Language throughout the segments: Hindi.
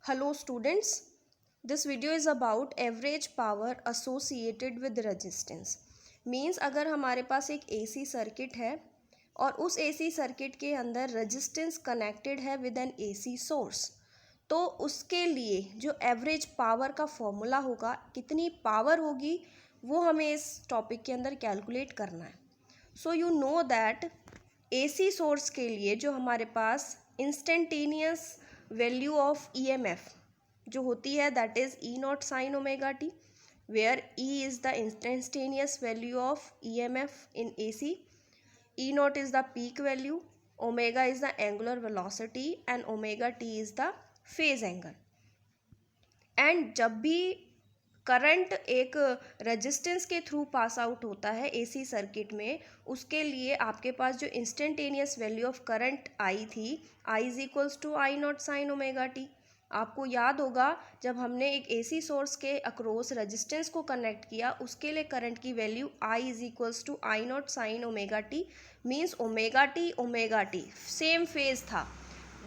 Hello students, this video is about average power associated with resistance. Means अगर हमारे पास एक AC सर्किट है और उस AC सर्किट के अंदर रेजिस्टेंस कनेक्टेड है विद एन AC सोर्स, तो उसके लिए जो एवरेज पावर का फॉर्मूला होगा, कितनी पावर होगी, वो हमें इस टॉपिक के अंदर कैलकुलेट करना है. So you know that AC source के लिए जो हमारे पास इंस्टेंटेनियस वैल्यू ऑफ EMF जो होती है that is E naught sine omega t, where E is the instantaneous value of EMF in AC. E naught is the peak value, omega is the angular velocity and omega t is the phase angle. And जब भी करंट एक रेजिस्टेंस के थ्रू पास आउट होता है AC सर्किट में, उसके लिए आपके पास जो instantaneous value of current I थी, I is equals to I not sine omega t. आपको याद होगा जब हमने एक AC सोर्स के अक्रॉस रेजिस्टेंस को कनेक्ट किया, उसके लिए करंट की वैल्यू I is equals to I not sine omega t. Means omega t same phase था.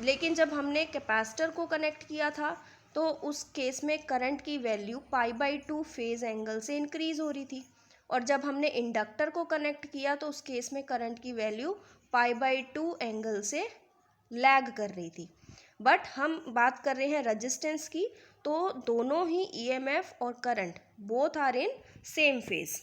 लेकिन जब हमने कैपेसिटर को कनेक्ट किया था तो उस केस में करंट की वैल्यू π/2 फेज एंगल से इंक्रीज हो रही थी, और जब हमने इंडक्टर को कनेक्ट किया तो उस केस में करंट की वैल्यू π/2 एंगल से लैग कर रही थी. बट हम बात कर रहे हैं रेजिस्टेंस की, तो दोनों ही EMF और current both are in same phase.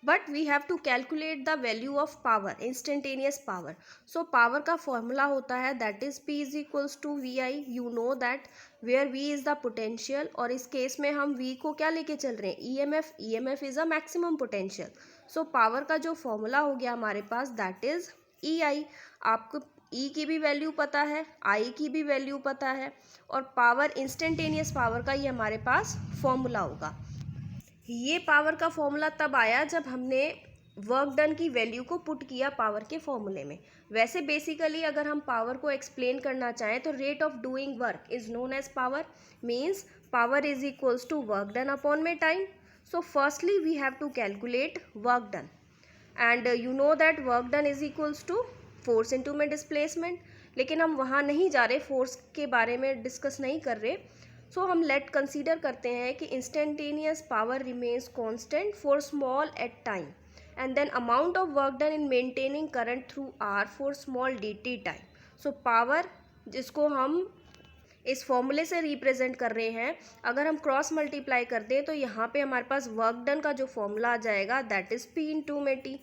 But we have to calculate the value of power, instantaneous power. So power का फॉर्मूला होता है that is P is equals to VI. You know that where V is the potential, और इस केस में हम V को क्या लेके चल रहे हैं, EMF is a maximum potential. So power का जो फॉर्मूला हो गया हमारे पास दैट इज EI. आपको E की भी वैल्यू पता है, I की भी वैल्यू पता है, और पावर इंस्टेंटेनियस पावर का ये हमारे पास फॉर्मूला होगा. ये पावर का फॉर्मूला तब आया जब हमने वर्क डन की वैल्यू को पुट किया पावर के फॉर्मूले में. वैसे बेसिकली अगर हम पावर को एक्सप्लेन करना चाहें तो rate of doing work is known as power. Means power is equals to work done upon में time. So firstly we have to calculate work done, and you know that work done is equals to force into में डिस्प्लेसमेंट. लेकिन हम वहाँ नहीं जा रहे, फोर्स के बारे में डिस्कस नहीं कर रहे. सो हम लेट कंसीडर करते हैं कि instantaneous power remains constant for small at time, and then amount of work done in maintaining current through R for small dt time. So power जिसको हम इस फॉर्मूले से रिप्रेजेंट कर रहे हैं, अगर हम क्रॉस मल्टीप्लाई कर दें तो यहाँ पे हमारे पास वर्क डन का जो फॉर्मूला आ जाएगा दैट इज P इंटू में T.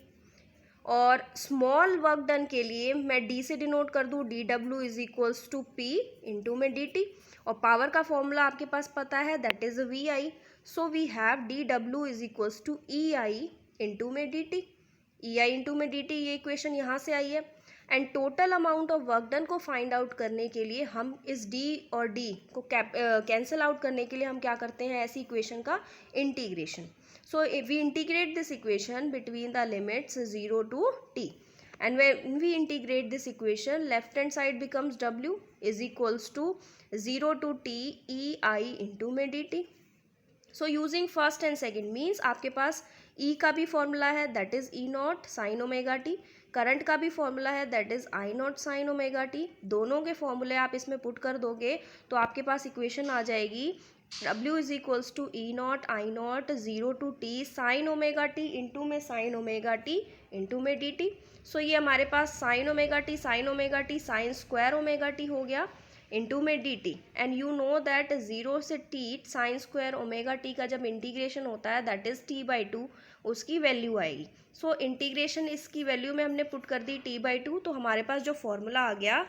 और स्मॉल वर्क डन के लिए मैं D से डिनोट कर दूँ, dW is equals to P into में dt. और पावर का फॉर्मूला आपके पास पता है that is VI. So we have dW is equals to EI into में dt. EI इंटू में dt, ये इक्वेशन यहाँ से आई है. And total amount of work done को फाइंड आउट करने के लिए हम इस D और D को कैंसिल आउट करने के लिए हम क्या करते हैं, ऐसी इक्वेशन का integration. So if we integrate this equation between the limits 0 to t, and when we integrate this equation, left hand side becomes W is equals to 0 to t EI into में dt. So using first and second means आपके पास E का भी फॉर्मूला है that is E naught sine omega T, current का भी फॉर्मूला है that is I not sine omega T. दोनों के फॉर्मूले आप इसमें पुट कर दोगे तो आपके पास इक्वेशन आ जाएगी W is equals to E not I not 0 to t sine omega T into में साइन ओमेगा टी इंटू में dt. सो ये हमारे पास sine omega T sine square omega T हो गया इंटू में dt. And you know that 0 से t sine square omega T का जब इंटीग्रेशन होता है दैट इज t/2, उसकी वैल्यू आएगी. सो इंटीग्रेशन इसकी वैल्यू में हमने पुट कर दी t/2, तो हमारे पास जो फॉर्मूला आ गया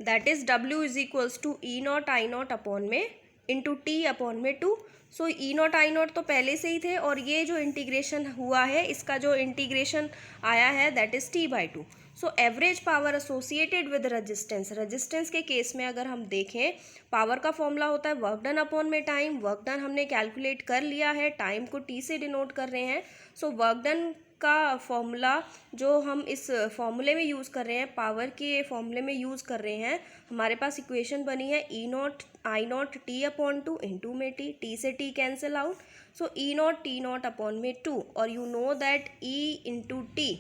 that is W is equals to E not I naught upon में इंटू T अपॉन में 2. So E not I naught तो पहले से ही थे, और ये जो इंटीग्रेशन हुआ है इसका जो इंटीग्रेशन आया है that is t/2. So average power associated with resistance के केस में अगर हम देखें, पावर का फॉर्मूला होता है वर्क डन अपॉन में टाइम. वर्क डन हमने कैलकुलेट कर लिया है, टाइम को T से डिनोट कर रहे हैं. सो वर्क डन का फॉर्मूला जो हम इस फॉर्मूले में यूज़ कर रहे हैं, पावर के फॉर्मूले में यूज़ कर रहे हैं, हमारे पास इक्वेशन बनी है E not I not T upon 2 into में T से T cancel out. So E not T not upon में 2, और you know that E into T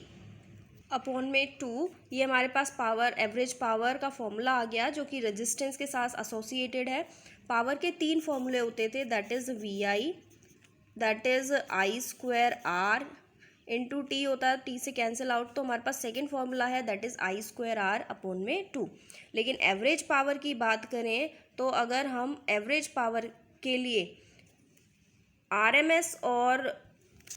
upon में 2, ये हमारे पास पावर, एवरेज पावर का फॉर्मूला आ गया जो कि रेजिस्टेंस के साथ एसोसिएटेड है। पावर के 3 फॉर्मूले होते थे, that is V I, that is I square R into T होता है, टी से कैंसिल आउट, तो हमारे पास सेकेंड फॉर्मूला है that is I square R upon में 2। लेकिन एवरेज पावर की बात करें तो अगर हम एवरेज पावर के लिए आरएमएस और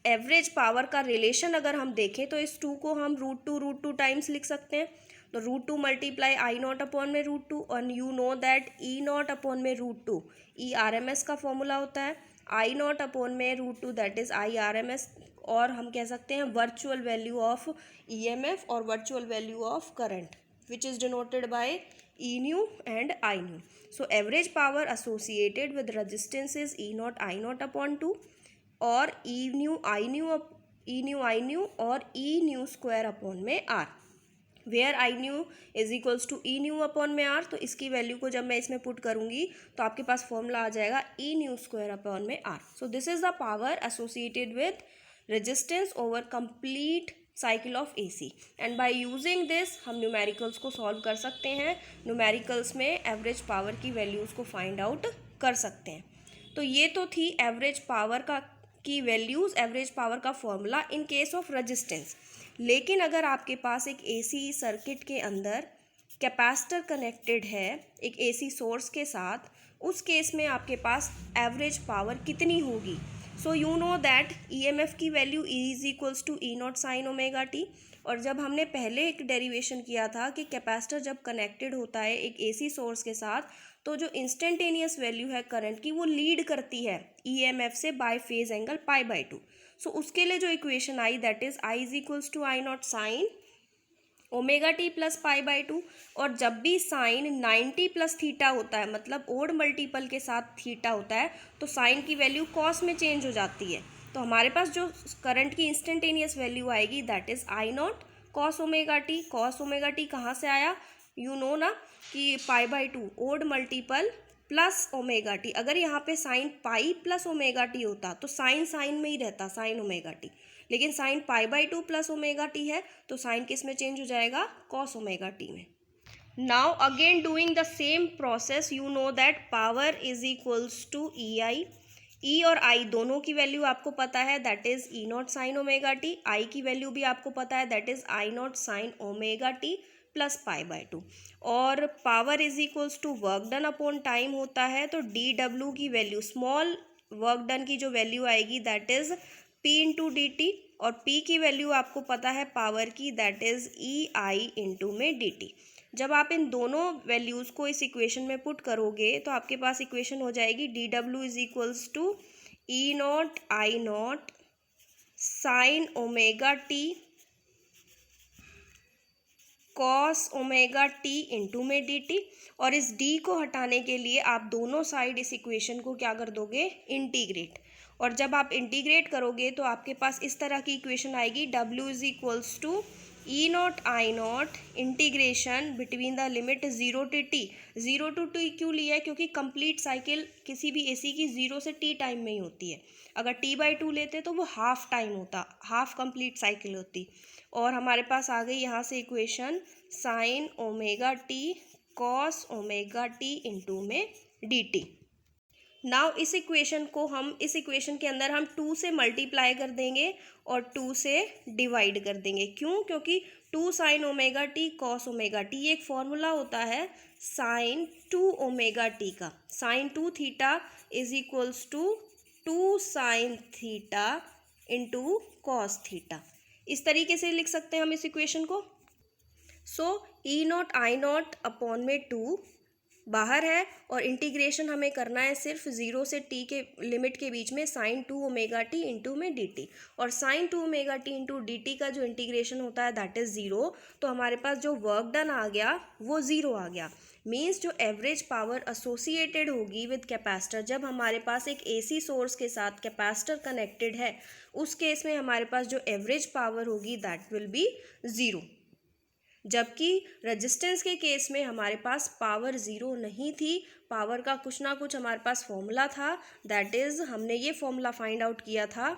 एवरेज पावर का रिलेशन अगर हम देखें तो इस 2 को हम रूट टू टाइम्स लिख सकते हैं। तो root 2 multiply I not upon में रूट 2, और you know that E not upon में root 2 E R M S का फॉर्मूला होता है, आई नॉट अपॉन में root 2 that is I R M S, और हम कह सकते हैं virtual value of E M F और virtual value of current which is denoted by E nu and I nu. So average power associated with resistance is E naught I naught upon 2 or E nu I nu or E nu square upon में R, where I nu is equals to E nu upon में R। तो इसकी वैल्यू को जब मैं इसमें पुट करूँगी तो आपके पास फॉर्मूला आ जाएगा E nu square upon में R। So this is the power associated with resistance over complete cycle of AC, and by using this हम न्यूमेरिकल्स को सॉल्व कर सकते हैं। न्यूमेरिकल्स में एवरेज पावर की वैल्यूज़ को फाइंड आउट कर सकते हैं। तो ये तो थी एवरेज पावर की वैल्यूज़, एवरेज पावर का formula in case of resistance. लेकिन अगर आपके पास एक AC सर्किट के अंदर कैपेसिटर कनेक्टेड है एक AC सोर्स के साथ, उस केस में आपके पास एवरेज पावर कितनी होगी? So you know that EMF की value E is equals to E naught sine omega T. और जब हमने पहले एक डेरिवेशन किया था कि कैपेसिटर जब कनेक्टेड होता है एक AC सोर्स के साथ, तो जो इंस्टेंटेनियस वैल्यू है करंट की वो लीड करती है EMF से by phase angle pi by 2। So उसके लिए जो इक्वेशन आई that is I is equals to I not sine omega T plus pi by 2। और जब भी साइन 90 प्लस थीटा होता है, मतलब ओड मल्टीपल के साथ थीटा होता है, तो साइन की वैल्यू कॉस में चेंज हो जाती है। तो हमारे पास जो करंट की इंस्टेंटेनियस वैल्यू आएगी that is I naught cos omega T. Cos omega T कहाँ से आया? यू नो ना कि pi by 2 odd multiple plus omega T. अगर यहाँ पे sine pi plus omega T होता तो साइन साइन में ही रहता, साइन ओमेगा टी, लेकिन sine pi by 2 plus omega T है तो साइन किस में चेंज हो जाएगा? कॉस ओमेगा टी में। Now again doing the same process, you know that power is equals to E I. E और आई दोनों की वैल्यू आपको पता है that is E not sine omega T, I की वैल्यू भी आपको पता है that is I not sine omega T plus pi by 2। और power is equals to work done upon time होता है, तो डी डब्ल्यू की वैल्यू, स्मॉल वर्क डन की जो वैल्यू आएगी that is P into D T, और P की वैल्यू आपको पता है पावर की that is E I into में डी टी। जब आप इन दोनों वैल्यूज़ को इस इक्वेशन में पुट करोगे तो आपके पास इक्वेशन हो जाएगी D W is equals to E naught I not sine omega T cos omega T into में डी टी। और इस डी को हटाने के लिए आप दोनों साइड इस इक्वेशन को क्या कर दोगे? इंटीग्रेट। और जब आप इंटीग्रेट करोगे तो आपके पास इस तरह की इक्वेशन आएगी W is equals to E naught I naught integration between the limit 0 to t। 0 to t क्यों लिया है? क्योंकि कंप्लीट साइकिल किसी भी AC की 0 से t टाइम में ही होती है। अगर t बाई 2 लेते तो वो हाफ टाइम होता, हाफ कंप्लीट साइकिल होती। और हमारे पास आ गई यहाँ से equation sign omega T cos omega T into में डी टी। नाउ इस इक्वेशन को हम, इस इक्वेशन के अंदर हम 2 से मल्टीप्लाई कर देंगे और 2 से डिवाइड कर देंगे। क्यों? क्योंकि 2 sine omega T cos omega T, ये एक फॉर्मूला होता है साइन 2 ओमेगा टी का। Sine 2 theta is equals to 2 sine theta into cos theta. इस तरीके से लिख सकते हैं हम इस इक्वेशन को। सो ई नॉट आई नॉट अपॉन में 2 बाहर है और इंटीग्रेशन हमें करना है सिर्फ 0 से t के लिमिट के बीच में साइन 2 ओमेगा टी इंटू में डी टी। और sine 2 omega T into D T का जो इंटीग्रेशन होता है दैट इज़ 0। तो हमारे पास जो वर्क डन आ गया वो 0 आ गया। मीन्स जो एवरेज पावर एसोसिएटेड होगी विद कैपेसिटर, जब हमारे पास एक AC सोर्स के साथ कैपेसिटर कनेक्टेड है, उस केस में हमारे पास जो एवरेज पावर होगी दैट विल बी 0। जबकि रेजिस्टेंस के केस में हमारे पास पावर 0 नहीं थी, पावर का कुछ ना कुछ हमारे पास फॉर्मूला था, दैट इज़ हमने ये फॉर्मूला फाइंड आउट किया था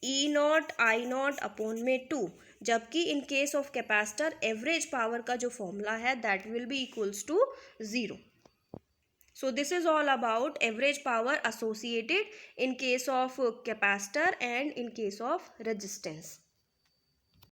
E naught I not upon में 2, जबकि in case of capacitor average power का जो फॉर्मूला है that will be equals to 0. So this is all about average power associated in case of capacitor and in case of resistance.